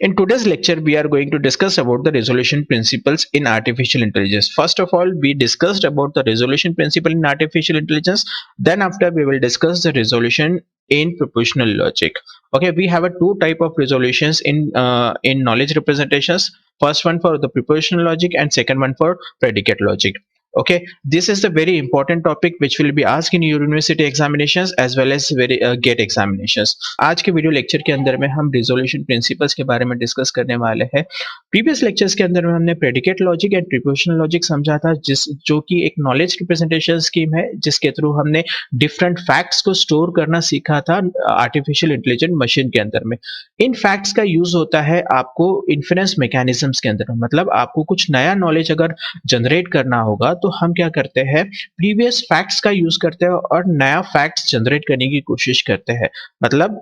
In today's lecture, we are going to discuss about the resolution principles in artificial intelligence. First of all, we discussed about the resolution principle in artificial intelligence. Then after, we will discuss the resolution in propositional logic. Okay, we have a two type of resolutions in knowledge representations. First one for the propositional logic and second one for predicate logic. Okay, this is the very important topic which will be asked in your university examinations as well as very GATE examinations. आज के video lecture के अंदर में हम resolution principles के बारे में discuss करने वाले हैं। प्रीवियस लेक्चर्स के अंदर में हमने predicate logic and prepositional logic समझा था, जिस जो कि एक नॉलेज रिप्रेजेंटेशन स्कीम है, जिसके थ्रू हमने डिफरेंट फैक्ट्स को स्टोर करना सीखा था आर्टिफिशियल इंटेलिजेंट मशीन के अंदर में। इन फैक्ट्स का यूज होता है आपको इन्फरेंस मैकेनिज्म्स के अंदर में, मतलब आपको कुछ नया नॉलेज अगर जनरेट करना होगा तो हम क्या करते हैं, प्रीवियस फैक्ट्स का यूज करते हैं और नया फैक्ट्स जनरेट करने की कोशिश करते हैं। मतलब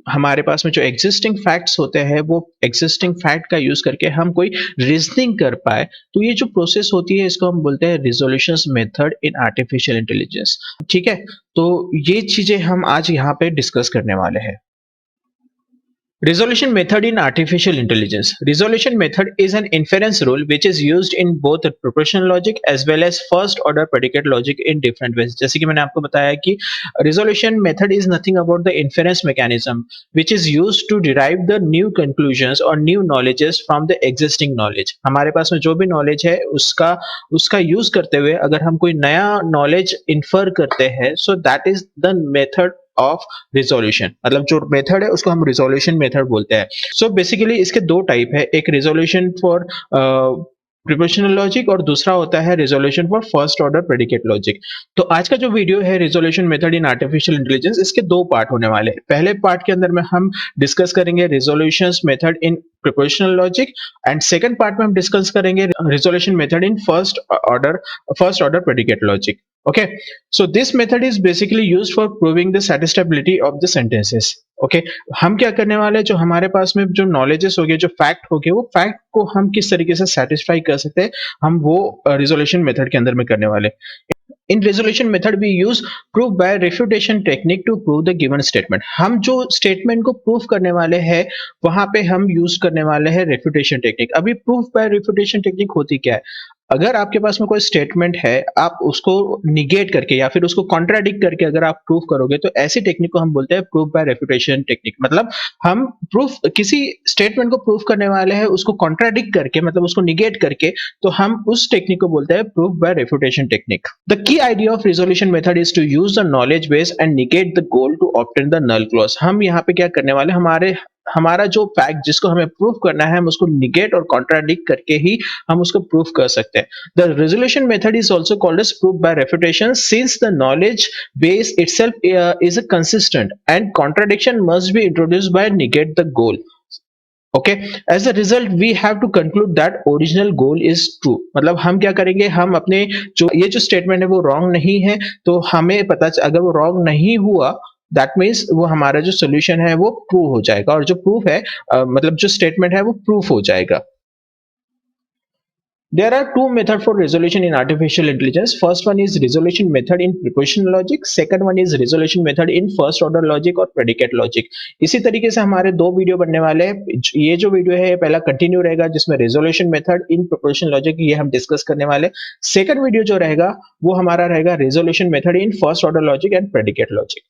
हमारे पास में जो एग्जिस्टिंग फैक्ट्स होते हैं वो एग्जिस्टिंग फैक्ट का यूज करके हम कोई रीजनिंग कर पाए, तो ये जो प्रोसेस होती है इसको हम बोलते हैं resolution method in artificial intelligence. ठीक है, तो ये चीजें हम आज यहाँ पे डिस्कस करने वाले हैं। Resolution method in artificial intelligence. Resolution method is an inference rule which is used in both propositional logic as well as first order predicate logic in different ways. जैसे कि मैंने आपको बताया कि resolution method is nothing about the inference mechanism which is used to derive the new conclusions or new knowledges from the existing knowledge. हमारे पास में जो भी knowledge है उसका उसका use करते हुए अगर हम कोई नया knowledge infer करते हैं, so that is the method of resolution. मतलब जो मेथड है उसको हम रिजोल्यूशन मेथड बोलते हैं। सो बेसिकली इसके दो टाइप है, एक रिजोल्यूशन फॉर प्रोपोर्शनल लॉजिक और दूसरा होता है resolution for first order predicate logic. तो आज का जो वीडियो है resolution method in artificial intelligence, इसके दो पार्ट होने वाले हैं। पहले पार्ट के अंदर में हम डिस्कस करेंगे resolution method in proportional logic and second part में हम डिस्कस करेंगे resolution method in first order predicate logic. Okay, so this method is basically used for proving the satisfiability of the sentences. Okay, हम क्या करने वाले हैं, जो हमारे पास में जो नॉलेजेस हो गए, जो फैक्ट हो गए, वो फैक्ट को हम किस तरीके से सेटिस्फाई कर सकते हैं, हम वो रिजोल्यूशन मेथड के अंदर में करने वाले। In resolution method we use proof by refutation technique to prove the given statement. हम जो स्टेटमेंट को प्रूफ करने वाले हैं वहां पे हम यूज करने वाले हैं रेफ्यूटेशन टेक्निक। अभी प्रूफ बाय रेफ्यूटेशन टेक्निक होती क्या है, अगर आपके पास में कोई स्टेटमेंट है, आप उसको निगेट करके या फिर उसको कॉन्ट्राडिक्ट करके अगर आप प्रूफ करोगे तो ऐसी टेक्निक को हम बोलते हैं प्रूफ बाय रेफ्यूटेशन टेक्निक। मतलब हम प्रूफ किसी स्टेटमेंट को प्रूफ करने वाले हैं उसको कॉन्ट्राडिक्ट करके, मतलब उसको निगेट करके, तो हम उस टेक्निक को बोलते हैं proof by refutation technique. The key idea of resolution method is to use the knowledge base and negate the goal to obtain the null clause. हम यहाँ पे क्या करने वाले, हमारा जो फैक्ट जिसको हमें प्रूफ करना है हम उसको निगेट और कॉन्ट्राडिक्ट करके ही हम उसको प्रूफ कर सकते हैं। The resolution method is also called as proof by refutation since the knowledge base itself is consistent and contradiction must be introduced by negate the goal. Okay, as a result we have to conclude that original goal is true. मतलब हम क्या करेंगे, हम अपने जो statement है वो wrong नहीं है, तो हमें पता अगर वो रॉन्ग नहीं हुआ दैट मीन्स वो हमारा जो सोल्यूशन है वो प्रूव हो जाएगा, और जो प्रूफ है मतलब जो स्टेटमेंट है वो प्रूफ हो जाएगा। There are two methods for resolution in artificial intelligence. First one is resolution method in propositional logic. Second one is resolution method in first order logic और predicate logic. इसी तरीके से हमारे दो वीडियो बनने वाले हैं। ये जो वीडियो है पहला कंटिन्यू रहेगा जिसमें resolution method in propositional logic ये हम डिस्कस करने वाले। सेकंड वीडियो जो रहेगा वो हमारा रहेगा resolution method in first order logic and predicate logic.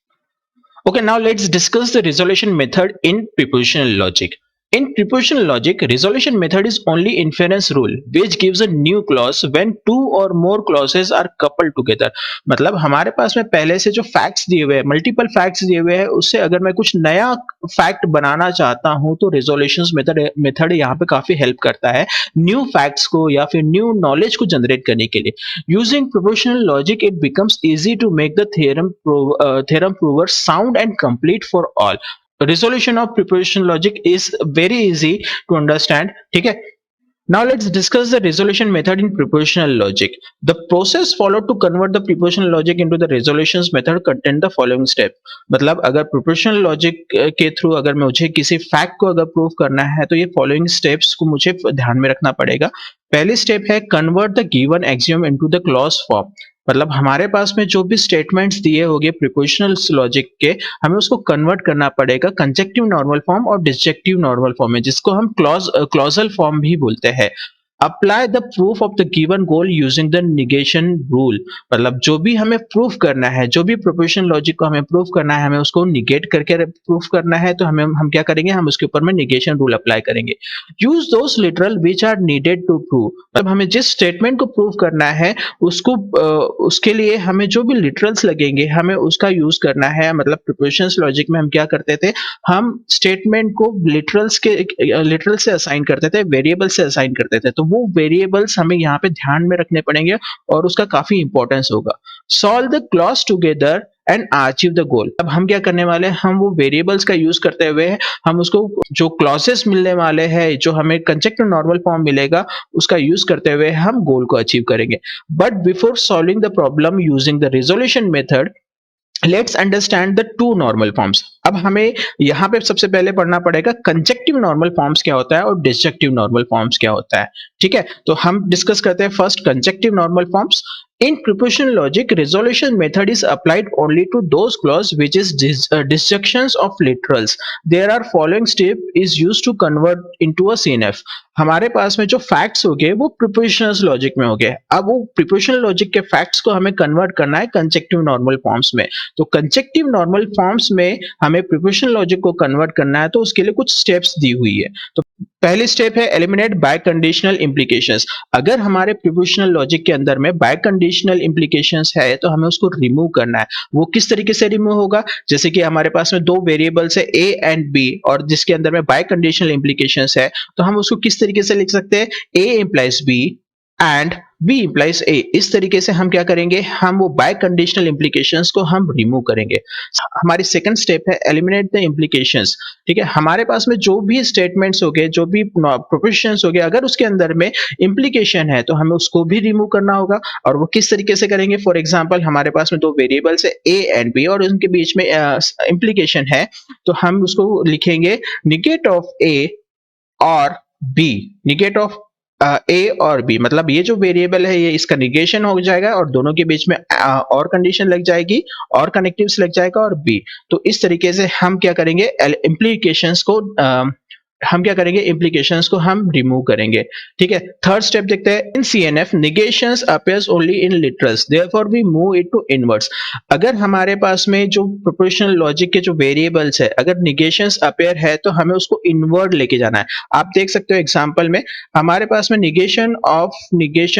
Okay, now let's discuss the resolution method in propositional logic. In propositional logic, resolution method is only inference rule which gives a new clause when two or more clauses are coupled together. मतलब हमारे पास में पहले से जो facts दिए हुए हैं, multiple facts दिए हुए हैं, उससे अगर मैं कुछ नया फैक्ट बनाना चाहता हूं तो रिजोल्यूशन मेथड यहाँ पे काफी हेल्प करता है न्यू फैक्ट्स को या फिर न्यू नॉलेज को जनरेट करने के लिए। Using propositional logic it becomes easy to make the theorem prover sound and complete for all. Resolution of propositional logic is very easy to understand. ठीक है, now let's discuss the resolution method in propositional logic. The process followed to convert the propositional logic into the resolution method contain the following step. मतलब अगर propositional logic के through अगर मुझे किसी fact को अगर प्रूव करना है तो ये फॉलोइंग स्टेप्स को मुझे ध्यान में रखना पड़ेगा। पहली स्टेप है convert the given axiom into the clause form. मतलब हमारे पास में जो भी स्टेटमेंट्स दिए होंगे प्रीपोजिशनल लॉजिक के, हमें उसको कन्वर्ट करना पड़ेगा कंजक्टिव नॉर्मल फॉर्म और डिसजेक्टिव नॉर्मल फॉर्म में, जिसको हम क्लॉजल फॉर्म भी बोलते हैं। Apply the proof of the given goal using the negation rule. मतलब जो भी हमें प्रूफ करना है, जो भी प्रोपोजिशनल लॉजिक को हमें प्रूफ करना है, हमें उसको निगेट करके प्रूफ करना है, तो हम क्या करेंगे, हम उसके ऊपर में निगेशन रूल अप्लाई करेंगे। Use those literal which are needed to prove. मतलब हमें जिस स्टेटमेंट को प्रूव करना है उसको उसके लिए हमें जो भी लिटरल्स लगेंगे हमें उसका यूज करना है। मतलब प्रिपोजिशंस लॉजिक में हम क्या करते थे, हम स्टेटमेंट को लिटरल से असाइन करते थे, वेरिएबल से असाइन करते थे, तो वो वेरिएबल्स हमें यहाँ पे ध्यान में रखने पड़ेंगे और उसका काफी इंपॉर्टेंस होगा। Solve the clause together and achieve the goal. अब हम क्या करने वाले हैं, हम वो वेरिएबल्स का यूज करते हुए हम उसको जो क्लॉजेस मिलने वाले हैं, जो हमें कंजक्टिव नॉर्मल फॉर्म मिलेगा, उसका यूज करते हुए हम गोल को अचीव करेंगे। But before solving the problem using the resolution method, let's understand the two normal forms. अब हमें यहाँ पे सबसे पहले पढ़ना पड़ेगा कंजक्टिव नॉर्मल फॉर्म्स क्या होता है और डिसजेक्टिव नॉर्मल फॉर्म्स क्या होता है। ठीक है, तो हम डिस्कस करते हैं first conjunctive normal forms. In propositional logic, resolution method is applied only to those clause which is disjunctions of literals. There are following step is used to convert into a CNF. हमारे पास में जो facts हो गए वो prepositional logic में हो गए। अब वो प्रिपोजिशनल लॉजिक के फैक्ट्स को हमें कन्वर्ट करना है कंजक्टिव नॉर्मल फॉर्म्स में। तो कंजक्टिव नॉर्मल फॉर्म्स में हमें प्रिपोजिशनल लॉजिक को कन्वर्ट करना है, तो उसके लिए कुछ स्टेप्स दी हुई है। तो पहली स्टेप है एलिमिनेट बाय कंडीशनल इंप्लीकेशंस। अगर हमारे प्रिपोजिशनल लॉजिक के अंदर में बाय कंडीशनल इंप्लीकेशंस है तो हमें उसको रिमूव करना है। वो किस तरीके से रिमूव होगा, जैसे कि हमारे पास में दो वेरिएबल्स है ए एंड बी और जिसके अंदर में बाय कंडीशनल इंप्लीकेशंस है, तो हम उसको किस तरीके से लिख सकते हैं, A implies B and B implies A. इस तरीके से हम क्या करेंगे, हम वो बाय कंडीशनल इंप्लीकेशंस को हम रिमूव करेंगे। हमारी सेकंड स्टेप है एलिमिनेट द इंप्लीकेशंस। ठीक है, हमारे पास में जो भी स्टेटमेंट्स हो गए, जो भी प्रोपोजिशंस हो गए, अगर उसके अंदर में इंप्लीकेशन है तो हमें उसको भी रिमूव करना होगा। और वो किस तरीके से करेंगे, फॉर एग्जांपल हमारे पास में दो वेरिएबल्स है ए एंड बी और उनके बीच में इंप्लीकेशन है, तो हम उसको लिखेंगे निगेट ऑफ ए और बी। निगेट ऑफ ए और बी, मतलब ये जो वेरिएबल है ये इसका निगेशन हो जाएगा और दोनों के बीच में और कंडीशन लग जाएगी और कनेक्टिव्स लग जाएगा और बी। तो इस तरीके से हम क्या करेंगे, इम्प्लीकेशंस को हम रिमूव करेंगे। ठीक है, थर्ड स्टेप देखते हैं। In CNF negations appears only in literals, therefore we move it to inverse. अगर हमारे पास में जो प्रोपोजिशनल लॉजिक के जो वेरिएबल्स है, अगर निगेशंस अपीयर है तो हमें उसको इनवर्ड लेके जाना है। आप देख सकते हो एग्जांपल में हमारे पास में निगेशन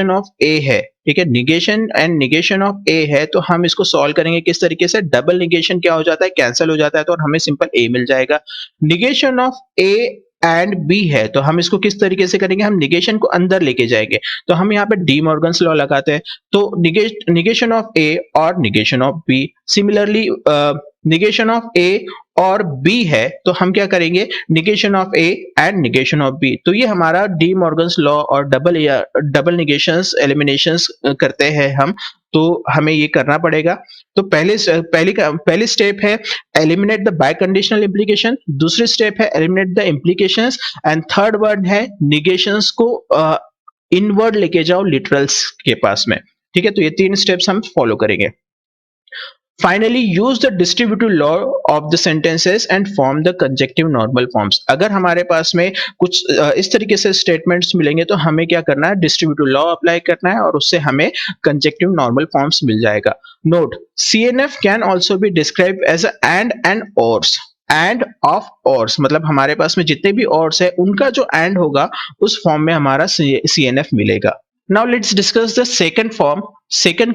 ऑफ ए है। ठीक है, निगेशन एंड निगेशन ऑफ ए है, तो हम इसको सॉल्व करेंगे किस तरीके से, डबल निगेशन क्या हो जाता है, कैंसिल हो जाता है, तो हमें सिंपल ए मिल जाएगा। Negation of A and B है, तो हम इसको किस तरीके से करेंगे, हम निगेशन को अंदर लेके जाएंगे, तो हम यहाँ पे डी मॉर्गन्स लॉ लगाते हैं। तो निगेशन ऑफ ए और negation of B, similarly negation of A और बी है, तो हम क्या करेंगे, negation of A and negation of B. तो ये हमारा डी मॉर्गन्स लॉ और डबल निगेशंस एलिमिनेशंस करते हैं हम, तो हमें ये करना पड़ेगा। तो पहली स्टेप है eliminate the by conditional implication, दूसरी स्टेप है eliminate the implications and third word है निगेशंस को इनवर्ड लेके जाओ लिटरल्स के पास में। ठीक है, तो ये तीन स्टेप्स हम फॉलो करेंगे। Finally, use the distributive law of the sentences and form the conjunctive normal forms. अगर हमारे पास में कुछ इस तरीके से स्टेटमेंट्स मिलेंगे तो हमें क्या करना है, डिस्ट्रीब्यूटिव लॉ अप्लाई करना है और उससे हमें कंजक्टिव नॉर्मल फॉर्म्स मिल जाएगा। Note, CNF can also be describe as and ors. And of ors मतलब हमारे पास में जितने भी ऑर्स है उनका जो एंड होगा उस फॉर्म में हमारा CNF मिलेगा। Now let's discuss the second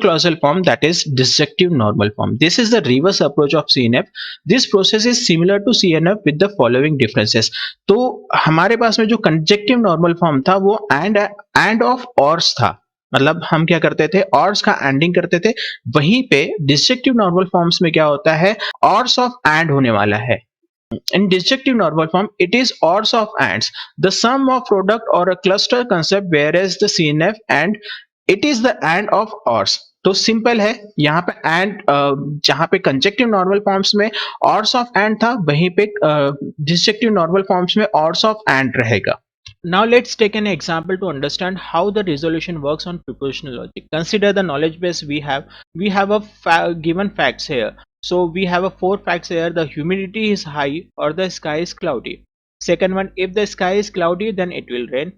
clausal form, that is disjunctive normal form. This is the reverse approach of CNF. This process is similar to CNF with the following differences. तो हमारे पास में जो conjunctive normal form था वो and of ors था। मतलब हम क्या करते थे, ऑर्स का एंडिंग करते थे। वहीं पे डिसजेक्टिव नॉर्मल फॉर्म्स में क्या होता है, ऑर्स ऑफ एंड होने वाला है। In disjunctive normal form, it is ors of ands, the sum of product or a cluster concept, whereas the CNF and it is the and of ors. तो simple है, यहाँ पे एंड जहाँ पे conjunctive normal forms में ऑर्स of and था, वहीं पे डिसजेक्टिव नॉर्मल फॉर्म्स में ऑर्स ऑफ एंड रहेगा। Now let's take an example to understand how the resolution works on propositional logic. Consider the knowledge base we have. We have a given facts here. So we have a 4 facts here. The humidity is high or the sky is cloudy. Second one, if the sky is cloudy, then it will rain.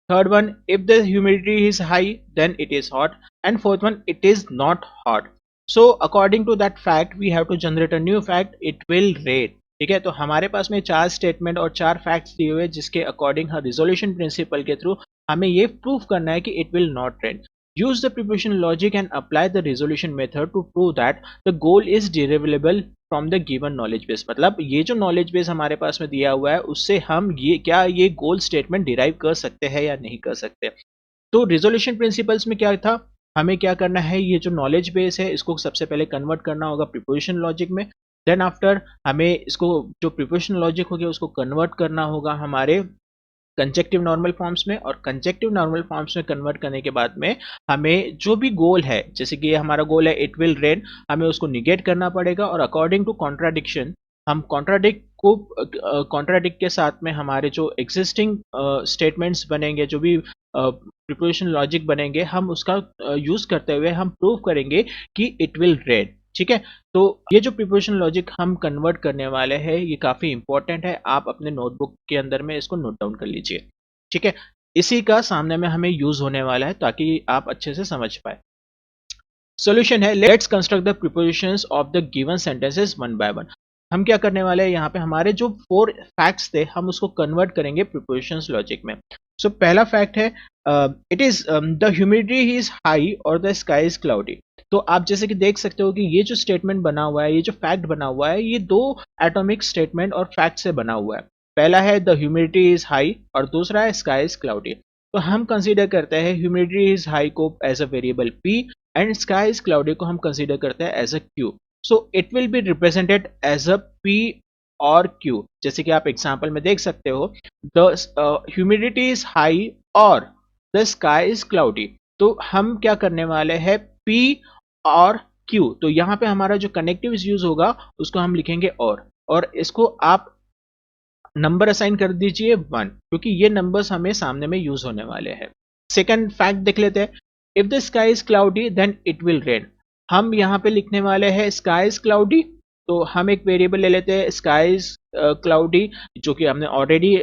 Third one, if the humidity is high, then it is hot. And fourth one, it is not hot. So according to that fact, we have to generate a new fact. It will rain. ठीक है, तो हमारे पास में 4 statement और 4 facts दिए हुए जिसके according resolution principle के थ्रू हमें ये प्रूव करना है कि it will not rain. Use the preposition logic and apply the resolution method to prove that the goal is derivable from the given knowledge base. मतलब ये जो नॉलेज बेस हमारे पास में दिया हुआ है उससे हम ये गोल स्टेटमेंट डिराइव कर सकते हैं या नहीं कर सकते. तो रिजोल्यूशन प्रिंसिपल्स में क्या था, हमें क्या करना है, ये जो नॉलेज बेस है इसको सबसे पहले कन्वर्ट करना होगा प्रिपोजिशन लॉजिक में. देन आफ्टर हमें इसको जो प्रिपोजिशन लॉजिक हो गया उसको कन्वर्ट करना होगा हमारे कंजेक्टिव नॉर्मल फॉर्म्स में, और कंजेक्टिव नॉर्मल फॉर्म्स में कन्वर्ट करने के बाद में हमें जो भी गोल है, जैसे कि ये हमारा गोल है इट विल रेन, हमें उसको निगेट करना पड़ेगा. और अकॉर्डिंग टू कॉन्ट्राडिक्शन हम कॉन्ट्राडिक्ट के साथ में हमारे जो एग्जिस्टिंग स्टेटमेंट्स बनेंगे, जो भी प्रिपोजिशन लॉजिक बनेंगे, हम उसका यूज करते हुए हम प्रूव करेंगे कि इट विल रेन. ठीक है, तो ये जो प्रिपोजिशन लॉजिक हम कन्वर्ट करने वाले हैं ये काफी इंपॉर्टेंट है. आप अपने नोटबुक के अंदर में इसको नोट डाउन कर लीजिए. ठीक है, इसी का सामने में हमें यूज होने वाला है ताकि आप अच्छे से समझ पाए. सॉल्यूशन है, let's construct the prepositions of the given sentences one by one. हम क्या करने वाले हैं, यहाँ पे हमारे जो 4 फैक्ट्स थे हम उसको कन्वर्ट करेंगे प्रिपोजिशंस लॉजिक में. सो पहला फैक्ट है it is the humidity is high और द स्काई इज क्लाउडी. तो आप जैसे कि देख सकते हो कि ये जो स्टेटमेंट बना हुआ है, ये जो फैक्ट बना हुआ है, ये 2 एटॉमिक स्टेटमेंट और फैक्ट से बना हुआ है. पहला है द ह्यूमिडिटी इज हाई और दूसरा है स्काई इज क्लाउडी. तो हम कंसीडर करते हैं ह्यूमिडिटी इज हाई को as a variable p and sky is cloudy को हम कंसीडर करते हैं as a q. So it will be represented as a p और q. जैसे कि आप एग्जांपल में देख सकते हो, द ह्यूमिडिटी इज हाई और द स्काई इज क्लाउडी. तो हम क्या करने वाले हैं, p और q. तो यहाँ पे हमारा जो कनेक्टिव यूज होगा उसको हम लिखेंगे और इसको आप नंबर असाइन कर दीजिए 1, क्योंकि ये नंबर्स हमें सामने में यूज होने वाले हैं. सेकंड फैक्ट देख लेते हैं, if the sky is cloudy then it will rain. हम यहाँ पे लिखने वाले हैं स्काई इज क्लाउडी. तो हम एक वेरिएबल ले लेते हैं स्काई इज क्लाउडी, जो कि हमने ऑलरेडी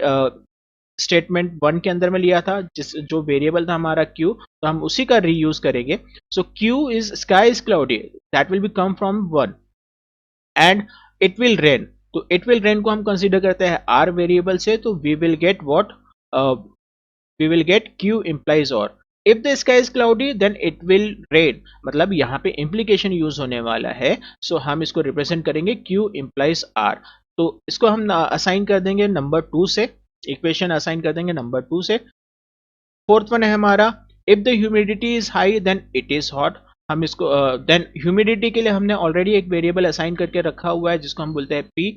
स्टेटमेंट 1 के अंदर में लिया था, जो वेरिएबल था हमारा q, तो हम उसी का रीयूज करेंगे. So q is sky is cloudy, that will be come from 1 and it will rain. तो इट विल रेन को हम कंसीडर करते हैं r वेरिएबल से, तो we will get what, we will get q implies R. If the sky is cloudy then it will rain, मतलब यहाँ पे इम्प्लीकेशन यूज होने वाला है. सो हम इसको रिप्रेजेंट करेंगे q implies r. तो इसको हम असाइन कर देंगे नंबर 2 से, इक्वेशन असाइन कर देंगे नंबर 2 से. फोर्थ वन है हमारा, if the humidity is high then it is hot. हम इसको देन ह्यूमिडिटी के लिए हमने ऑलरेडी एक वेरिएबल असाइन करके रखा हुआ है जिसको हम बोलते हैं p.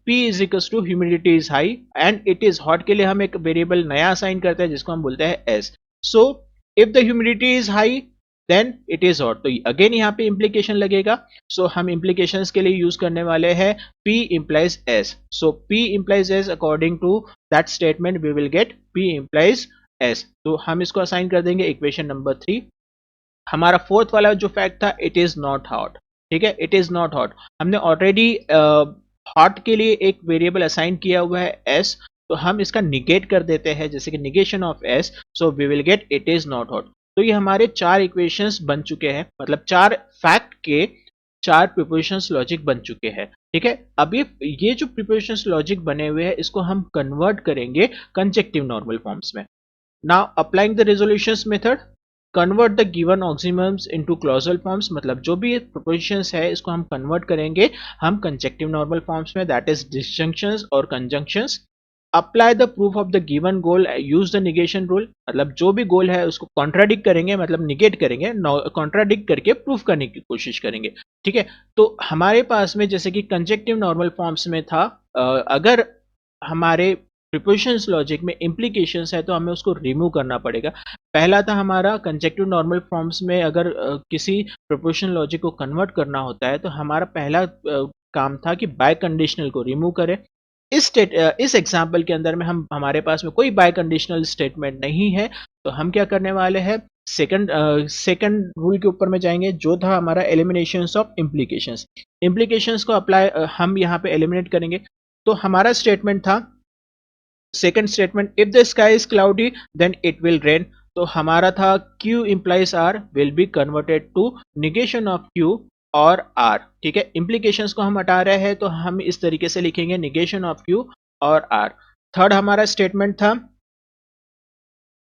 p is equals to humidity is high and it is hot के लिए हम एक वेरिएबल नया असाइन करते हैं जिसको हम बोलते हैं s. So if the humidity is high then it is hot. तो अगेन यहाँ पे इम्प्लीकेशन लगेगा. सो हम इम्प्लीकेशंस के लिए यूज करने वाले हैं p implies s. So p implies s according to that statement we will get p implies s. तो हम इसको असाइन कर देंगे इक्वेशन नंबर 3. हमारा फोर्थ वाला जो फैक्ट था, इट इज नॉट हॉट. ठीक है, इट इज नॉट हॉट. हमने ऑलरेडी हॉट के लिए एक वेरिएबल असाइन किया हुआ है s, तो हम इसका निगेट कर देते हैं, जैसे कि negation of s. So we will get it is not hot. तो ये हमारे 4 इक्वेशंस बन चुके हैं, मतलब 4 फैक्ट के 4 प्रिपोजिशंस लॉजिक बन चुके हैं. ठीक है, अब ये जो प्रिपोजिशंस लॉजिक बने हुए हैं इसको हम कन्वर्ट करेंगे कंजेक्टिव नॉर्मल फॉर्म्स में. Now applying the resolutions method, convert the given axioms into clausal forms. मतलब जो भी प्रोपोजिशंस है इसको हम कन्वर्ट करेंगे हम कंजेक्टिव नॉर्मल फॉर्म्स में, दैट इज डिसजंक्शंस और conjunctions. Apply the proof of the given goal, use the negation rule. मतलब जो भी गोल है उसको कॉन्ट्राडिक्ट करेंगे, मतलब निगेट करेंगे, कॉन्ट्राडिक्ट करके प्रूफ करने की कोशिश करेंगे. ठीक है, तो हमारे पास में जैसे कि कंजेक्टिव नॉर्मल फॉर्म्स में था, अगर हमारे प्रिपोजिशंस लॉजिक में इम्प्लीकेशंस है तो हमें उसको रिमूव करना पड़ेगा. पहला था हमारा कंजेक्टिव नॉर्मल फॉर्म्स में अगर किसी प्रिपोजिशन लॉजिक को कन्वर्ट करना होता है तो हमारा पहला काम था कि बाय कंडीशनल को रिमूव करें. इस एग्जाम्पल के अंदर में हमारे पास में कोई बाय कंडीशनल स्टेटमेंट नहीं है, तो हम क्या करने वाले हैं, सेकंड रूल के ऊपर में जाएंगे, जो था हमारा एलिमिनेशंस ऑफ इम्प्लीकेशंस। इम्प्लीकेशंस को अप्लाई हम यहाँ पे एलिमिनेट करेंगे। तो हमारा स्टेटमेंट था, second statement, if the sky is cloudy then it will rain. तो हमारा था Q implies R will be converted to negation of Q और R। ठीक है, implications को हम हटा रहे हैं तो हम इस तरीके से लिखेंगे negation of Q और R। थर्ड हमारा स्टेटमेंट था,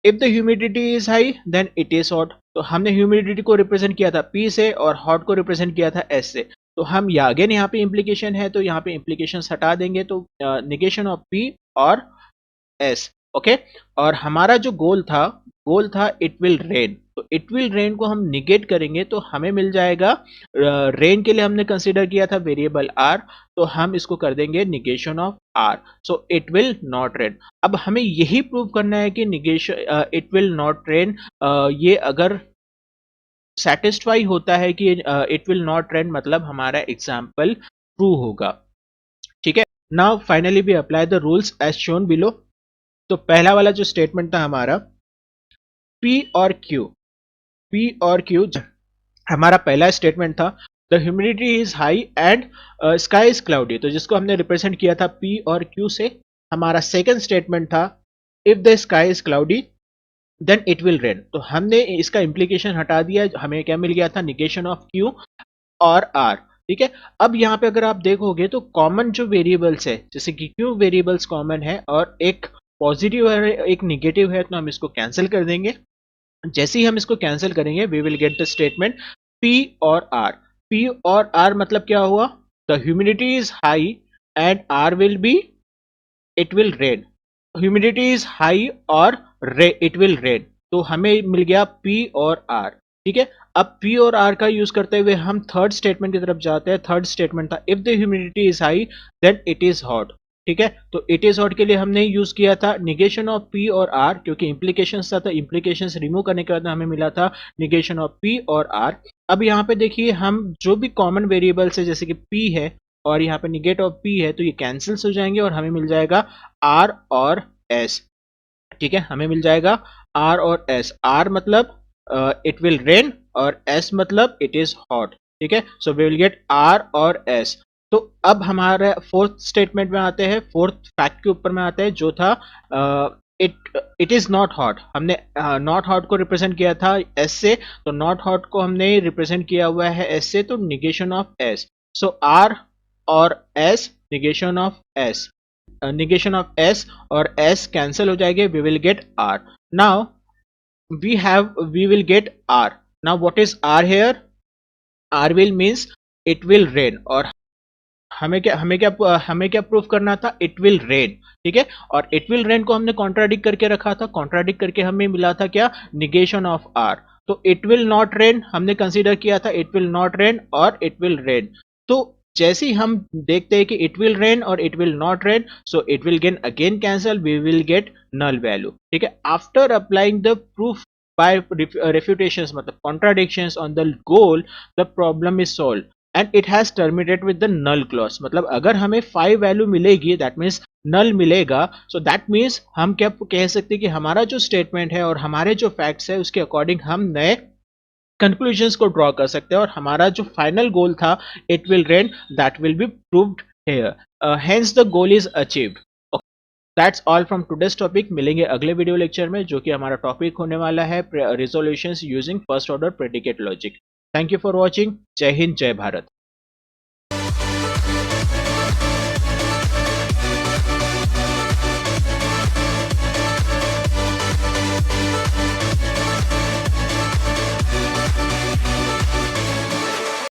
if the humidity is high then it is hot. तो हमने ह्यूमिडिटी को रिप्रेजेंट किया था P से और हॉट को रिप्रेजेंट किया था S से। तो हम अगेन यहाँ पे इम्प्लीकेशन है तो यहाँ पे इम्प्लीकेशन हटा देंगे, तो निगेशन ऑफ P और एस। ओके, और हमारा जो गोल था इट विल रेन। तो इट विल रेन को हम निगेट करेंगे तो हमें मिल जाएगा, रेन के लिए हमने कंसीडर किया था वेरिएबल आर, तो हम इसको कर देंगे negation of R. So it will not rain. अब हमें यही प्रूव करना है कि negation it will not rain, ये अगर सेटिस्फाई होता है कि इट विल नॉट रेन, मतलब हमारा एग्जाम्पल ट्रू होगा। ठीक है, now finally we apply the rules as shown below. तो पहला वाला जो स्टेटमेंट था हमारा, P और Q हमारा पहला स्टेटमेंट था, the humidity is high and sky is cloudy, तो जिसको हमने रिप्रेजेंट किया था P और Q से। हमारा सेकंड स्टेटमेंट था, if the sky is cloudy then it will rain. तो हमने इसका इम्प्लीकेशन हटा दिया, हमें क्या मिल गया था, निगेशन ऑफ Q और R। ठीक है, अब यहाँ पे अगर आप देखोगे तो कॉमन जो वेरिएबल्स है, जैसे कि Q वेरिएबल्स कॉमन है और एक पॉजिटिव है एक निगेटिव है, तो हम इसको कैंसिल कर देंगे। जैसे ही हम इसको कैंसिल करेंगे we will get the statement P और R। P और R मतलब क्या हुआ, the humidity is high and R will be it will rain. Humidity is high और इट विल रेन, तो हमें मिल गया P और R। ठीक है, अब P और R का यूज करते हुए हम थर्ड स्टेटमेंट की तरफ जाते हैं। थर्ड स्टेटमेंट था, if the humidity is high then it is hot. ठीक है, तो इट इज हॉट के लिए हमने यूज किया था निगेशन ऑफ P और R, क्योंकि इम्प्लीकेशंस था, तो इम्प्लीकेशंस रिमूव करने के बाद हमें मिला था निगेशन ऑफ P और R। अब यहाँ पे देखिए, हम जो भी कॉमन वेरिएबल्स है, जैसे कि P है और यहाँ पे निगेट ऑफ P है, तो ये कैंसिल्स हो जाएंगे और हमें मिल जाएगा R और S। ठीक है, हमें मिल जाएगा R और S। R मतलब इट विल रेन और S मतलब इट इज हॉट। ठीक है, so we will get R और S। तो अब हमारे फोर्थ स्टेटमेंट में आते हैं, फोर्थ फैक्ट के ऊपर में आते हैं, जो था इट इज नॉट हॉट। हमने नॉट हॉट को रिप्रेजेंट किया था S से, तो नॉट हॉट को हमने रिप्रेजेंट किया हुआ है S से, तो negation of S। So R और S, negation of S, negation of S और S cancel हो जाएंगे, we will get R। now we will get R। now what is R here, R will means it will rain, और हमें क्या proof करना था, it will rain. ठीक है, और इट विल रेन को हमने कॉन्ट्राडिक्ट करके रखा था, कॉन्ट्राडिक्ट करके हमें मिला था क्या, निगेशन ऑफ आर। तो इट विल नॉट रेन हमने कंसीडर किया था, इट विल नॉट रेन और इट विल रेन। तो जैसे ही हम देखते हैं कि इट विल रेन और it will not rain, so it will gain again cancel, we will get null value. ठीक है, after applying the proof by refutations, मतलब contradictions on the goal, the problem is solve and it has terminated with the null clause. मतलब अगर हमें 5 value मिलेगी, that means नल मिलेगा, so that means हम क्या कह सकते हैं कि हमारा जो स्टेटमेंट है और हमारे जो फैक्ट्स है उसके अकॉर्डिंग हम नए कंक्लूजन्स को ड्रॉ कर सकते हैं, और हमारा जो फाइनल गोल था, it will rain, that will be proved here, hence the goal is achieved. That's all from today's topic. मिलेंगे अगले वीडियो लेक्चर में, जो कि हमारा टॉपिक होने वाला है resolutions using first order predicate logic. Thank you for watching. जय हिंद, जय भारत।